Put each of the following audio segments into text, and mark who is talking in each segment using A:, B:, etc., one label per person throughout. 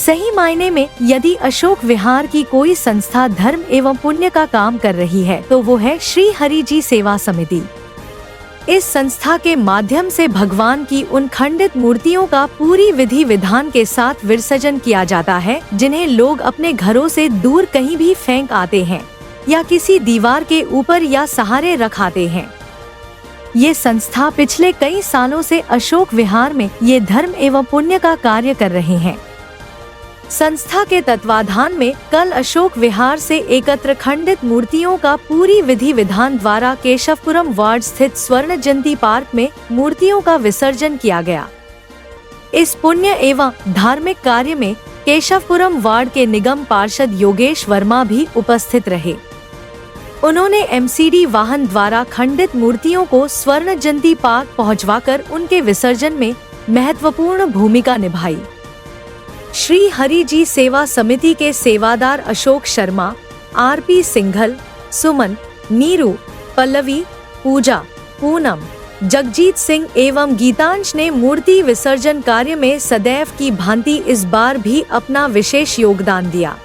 A: सही मायने में यदि अशोक विहार की कोई संस्था धर्म एवं पुण्य का काम कर रही है तो वो है श्री हरि जी सेवा समिति। इस संस्था के माध्यम से भगवान की उन खंडित मूर्तियों का पूरी विधि विधान के साथ विसर्जन किया जाता है, जिन्हें लोग अपने घरों से दूर कहीं भी फेंक आते हैं या किसी दीवार के ऊपर या सहारे रख आते हैं। ये संस्था पिछले कई सालों से अशोक विहार में ये धर्म एवं पुण्य का कार्य कर रहे हैं। संस्था के तत्वाधान में कल अशोक विहार से एकत्र खंडित मूर्तियों का पूरी विधि विधान द्वारा केशवपुरम वार्ड स्थित स्वर्ण जयंती पार्क में मूर्तियों का विसर्जन किया गया। इस पुण्य एवं धार्मिक कार्य में केशवपुरम वार्ड के निगम पार्षद योगेश वर्मा भी उपस्थित रहे। उन्होंने एमसीडी वाहन द्वारा खंडित मूर्तियों को स्वर्ण जयंती पार्क पहुंचवाकर उनके विसर्जन में महत्वपूर्ण भूमिका निभाई। श्री हरि जी सेवा समिति के सेवादार अशोक शर्मा, आरपी सिंघल, सुमन, नीरू, पल्लवी, पूजा, पूनम, जगजीत सिंह एवं गीतांश ने मूर्ति विसर्जन कार्य में सदैव की भांति इस बार भी अपना विशेष योगदान दिया।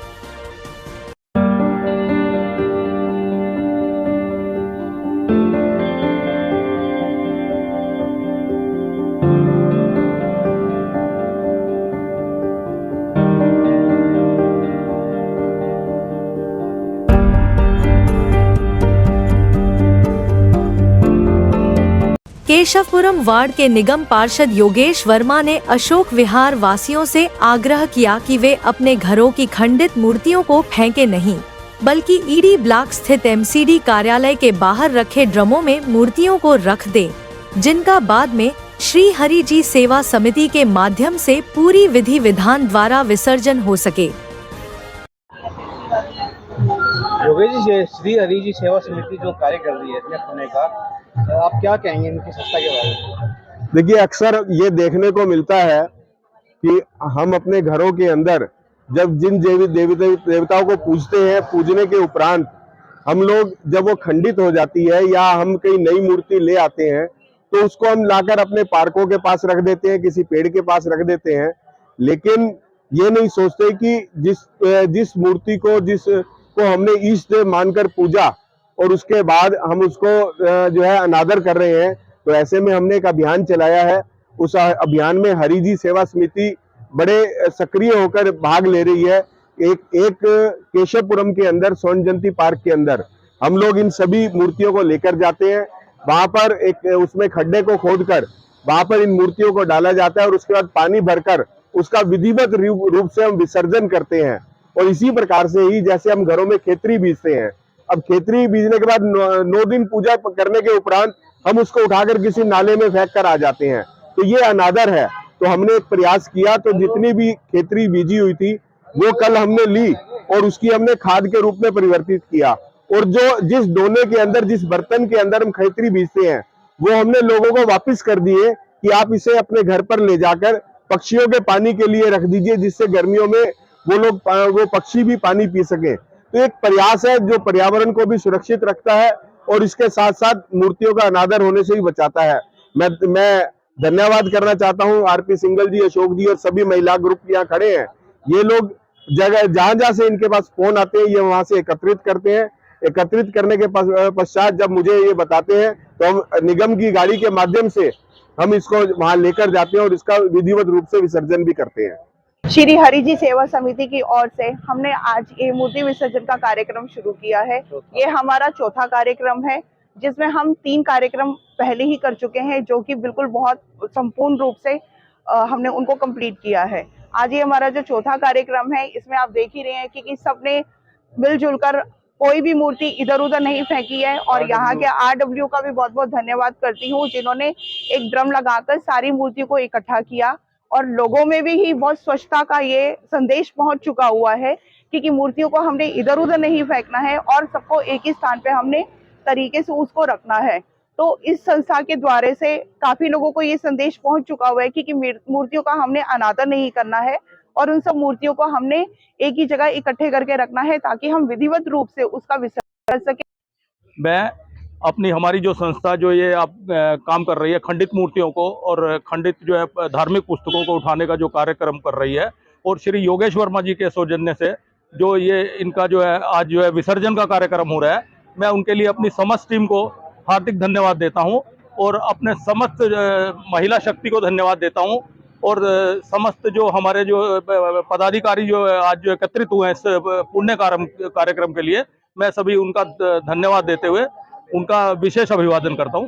A: केशवपुरम वार्ड के निगम पार्षद योगेश वर्मा ने अशोक विहार वासियों से आग्रह किया कि वे अपने घरों की खंडित मूर्तियों को फेंके नहीं, बल्कि ईडी ब्लॉक स्थित एमसीडी कार्यालय के बाहर रखे ड्रमों में मूर्तियों को रख दें, जिनका बाद में श्री हरि जी सेवा समिति के माध्यम से पूरी विधि विधान द्वारा विसर्जन हो सके।
B: योगेश जी, श्री हरि जी सेवा समिति जो कार्य कर रही है इतने पुण्य का, आप क्या कहेंगे इनकी संस्था के बारे में?
C: देखिए, अक्सर ये देखने को मिलता है कि हम अपने घरों के अंदर जब जिन देवताओं को पूजते हैं, पूजने के उपरांत हम लोग जब वो खंडित हो जाती है या हम कई नई मूर्ति ले आते हैं तो उसको हम लाकर अपने पार्कों के पास रख देते हैं, किसी पेड़ के पास रख देते हैं, लेकिन ये नहीं सोचते कि जिस मूर्ति को जिसको हमने इष्ट देव मानकर पूजा और उसके बाद हम उसको जो है अनादर कर रहे हैं, तो ऐसे में हमने एक अभियान चलाया है। उस अभियान में हरि जी सेवा समिति बड़े सक्रिय होकर भाग ले रही है। एक केशवपुरम के अंदर स्वर्ण जयंती पार्क के अंदर हम लोग इन सभी मूर्तियों को लेकर जाते हैं। वहां पर एक उसमें खड्डे को खोदकर वहां पर इन मूर्तियों को डाला जाता है और उसके बाद पानी भरकर उसका विधिवत रूप से हम विसर्जन करते हैं। और इसी प्रकार से ही जैसे हम घरों में खेतरी बीजते हैं, अब खेतरी बीजने के बाद 9 दिन पूजा करने के उपरांत हम उसको उठाकर किसी नाले में फेंक कर आ जाते हैं, तो ये अनादर है। तो हमने एक प्रयास किया, तो जितनी भी खेतरी बीजी हुई थी वो कल हमने ली और उसकी हमने खाद के रूप में परिवर्तित किया। और जिस डोने के अंदर, जिस बर्तन के अंदर हम खेतरी बीजते हैं, वो हमने लोगों को वापस कर दिए कि आप इसे अपने घर पर ले जाकर पक्षियों के पानी के लिए रख दीजिए, जिससे गर्मियों में वो पक्षी भी पानी पी सके। तो एक प्रयास है जो पर्यावरण को भी सुरक्षित रखता है और इसके साथ साथ मूर्तियों का अनादर होने से भी बचाता है। मैं धन्यवाद करना चाहता हूं आरपी सिंघल जी, अशोक जी और सभी महिला ग्रुप यहाँ खड़े हैं। ये लोग जहां से इनके पास फोन आते हैं, ये वहां से एकत्रित करते हैं। एकत्रित करने के पश्चात जब मुझे ये बताते हैं तो हम निगम की गाड़ी के माध्यम से हम इसको वहां लेकर जाते हैं और इसका विधिवत रूप से विसर्जन भी करते हैं।
D: श्री हरि जी सेवा समिति की ओर से हमने आज ये मूर्ति विसर्जन का कार्यक्रम शुरू किया है। ये हमारा चौथा कार्यक्रम है, जिसमें हम 3 कार्यक्रम पहले ही कर चुके हैं, जो कि बिल्कुल बहुत संपूर्ण रूप से हमने उनको कंप्लीट किया है। आज ये हमारा जो चौथा कार्यक्रम है, इसमें आप देख ही रहे हैं कि सबने मिलजुल कर कोई भी मूर्ति इधर उधर नहीं फेंकी है। और यहाँ के RW का भी बहुत बहुत धन्यवाद करती हूँ, जिन्होंने एक ड्रम लगाकर सारी मूर्तियों को इकट्ठा किया। और लोगों में भी ही बहुत स्वच्छता का ये संदेश पहुंच चुका हुआ है कि मूर्तियों को हमने इधर उधर नहीं फेंकना है और सबको एक ही स्थान पे हमने तरीके से उसको रखना है। तो इस संस्था के द्वारा से काफी लोगों को ये संदेश पहुंच चुका हुआ है कि मूर्तियों का हमने अनादर नहीं करना है और उन सब मूर्तियों को हमने एक ही जगह इकट्ठे करके रखना है, ताकि हम विधिवत रूप से उसका विसर्जन कर सके।
E: मैं हमारी जो संस्था जो ये आप काम कर रही है खंडित मूर्तियों को और खंडित जो है धार्मिक पुस्तकों को उठाने का जो कार्यक्रम कर रही है, और श्री योगेश वर्मा जी के सौजन्य से जो ये इनका जो है आज जो है विसर्जन का कार्यक्रम हो रहा है, मैं उनके लिए अपनी समस्त टीम को हार्दिक धन्यवाद देता हूं और अपने समस्त महिला शक्ति को धन्यवाद देता हूं और समस्त जो हमारे जो पदाधिकारी जो आज जो एकत्रित हुए हैं इस पुण्य कार्यक्रम के लिए, मैं सभी उनका धन्यवाद देते हुए उनका विशेष अभिवादन करता हूं।